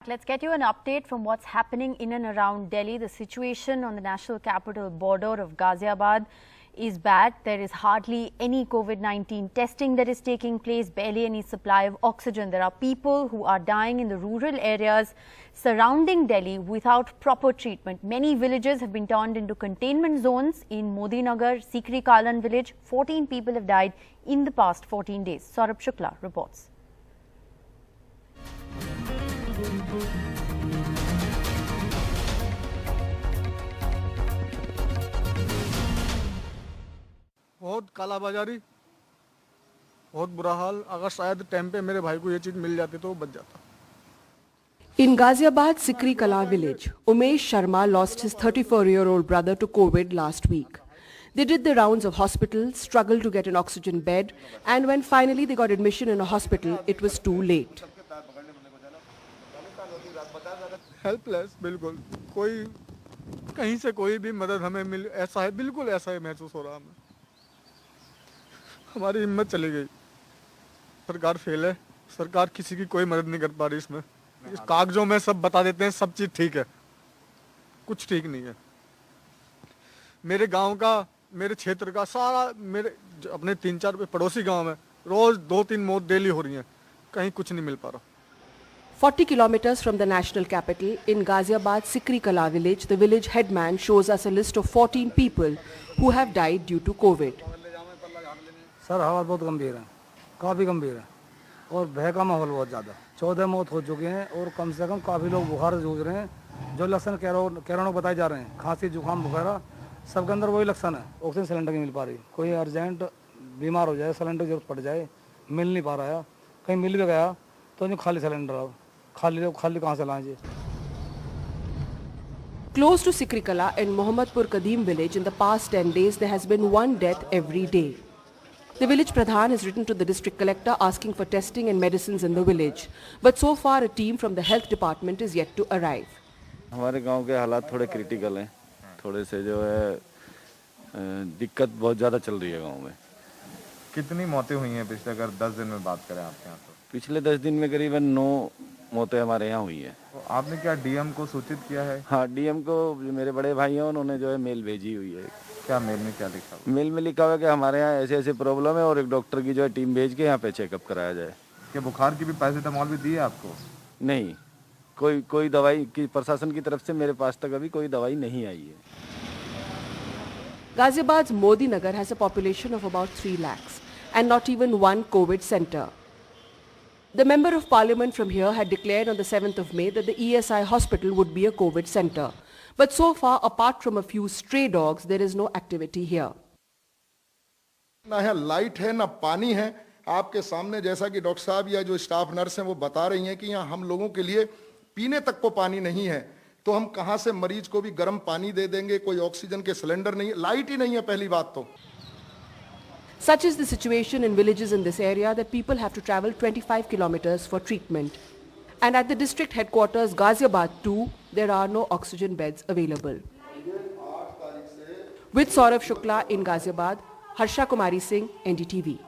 Let's get you an update from what's happening in and around Delhi. The situation on the national capital border of Ghaziabad is bad. There is hardly any COVID-19 testing that is taking place, barely any supply of oxygen. There are people who are dying in the rural areas surrounding Delhi without proper treatment. Many villages have been turned into containment zones. In Modinagar, Sikri Kalan village, 14 people have died in the past 14 days. Saurabh Shukla reports. बहुत कालाबाजारी, बहुत बुरा हाल। अगर शायद time पे मेरे भाई को ये चीज मिल जाती तो वो बच जाता। In Ghaziabad, Sikri Kala village, Umesh Sharma lost his 34-year-old brother to COVID last week. They did the rounds of hospitals, struggled to get an oxygen bed, and when finally they got admission in a hospital, it was too late. Helpless, बिल्कुल कोई कहीं से कोई भी मदद हमें मिल, ऐसा है, बिल्कुल ऐसा ही महसूस हो रहा है हमें। हमारी हिम्मत चली गई। सरकार फेल है, सरकार किसी की कोई मदद नहीं कर पा रही। इसमें इस कागजों में सब बता देते हैं, सब चीज ठीक है, कुछ ठीक नहीं है। मेरे गांव का, मेरे क्षेत्र का सारा, मेरे अपने 3-4 पड़ोसी गांव में रोज 2-3 मौत डेली हो रही हैं, कहीं कुछ नहीं मिल पा रहा। 40 kilometers from the national capital, in Ghaziabad, Sikri Kala village, the village headman shows us a list of 14 people who have died due to COVID. Sir हालात बहुत गंभीर है, काफ़ी गंभीर है और भय का माहौल बहुत ज़्यादा। 14 मौत हो चुके हैं और कम से कम काफ़ी लोग बुखार से जूझ रहे हैं। जो लक्षण कैरोनों बताए जा रहे हैं, खांसी जुकाम बुखार, सबके अंदर वही लक्षण है। ऑक्सीजन सिलेंडर नहीं मिल पा रही, कोई अर्जेंट बीमार हो जाए, सिलेंडर की जरूरत पड़ जाए, मिल नहीं पा रहा है। कहीं मिल भी गया तो खाली सिलेंडर, अब खाली कहाँ से लाएंगे। Close to Sikri Kala in Mohammadpur Kadim village, in the past 10 days, there has been one death every day. The village Pradhan has written to the district collector asking for testing and medicines in the village. But so far, a team from the health department is yet to arrive. हमारे गांव के हालात थोड़े critical हैं, थोड़े से जो है दिक्कत बहुत ज़्यादा चल रही है गांव में। कितनी मौतें हुई हैं पिछले, अगर 10 दिन में बात करें आपके यहाँ? तो पिछले 10 दिन में करीबन 9 मौतें हमारे यहाँ हुई है। तो आपने क्या डीएम को सूचित किया है? हाँ, डीएम को मेरे बड़े भाई हैं, उन्होंने जो है मेल भेजी हुई है। क्या मेल में क्या लिखा? मेल में लिखा हुआ है कि हमारे यहाँ ऐसे ऐसे प्रॉब्लम है और एक डॉक्टर की जो है टीम भेज के यहाँ पे चेकअप कराया जाए। क्या बुखार की भी पैरासिटामोल भी दी है आपको? नहीं, कोई दवाई की प्रशासन की तरफ से मेरे पास तक अभी कोई दवाई नहीं आई है। Ghaziabad's Modinagar has a population of about 3 lakhs and not even one COVID center. The Member of Parliament from here had declared on the 7th of May that the ESI hospital would be a COVID center. But so far, apart from a few stray dogs, there is no activity here. ना है light है, ना पानी है। आपके सामने जैसा कि डॉक्टर साहब या जो स्टाफ नर्स हैं वो बता रही हैं कि यहाँ हम लोगों के लिए पीने तक को पानी नहीं है, तो हम कहाँ से मरीज को भी गर्म पानी दे देंगे? कोई ऑक्सीजन के सिलेंडर नहीं है, लाइट ही नहीं है पहली बात तो। Such is the situation in villages in this area that people have to travel 25 kilometers for treatment. And at the district headquarters, Ghaziabad too, there are no oxygen beds available. With Saurabh Shukla in Ghaziabad, Harsha Kumari Singh, NDTV.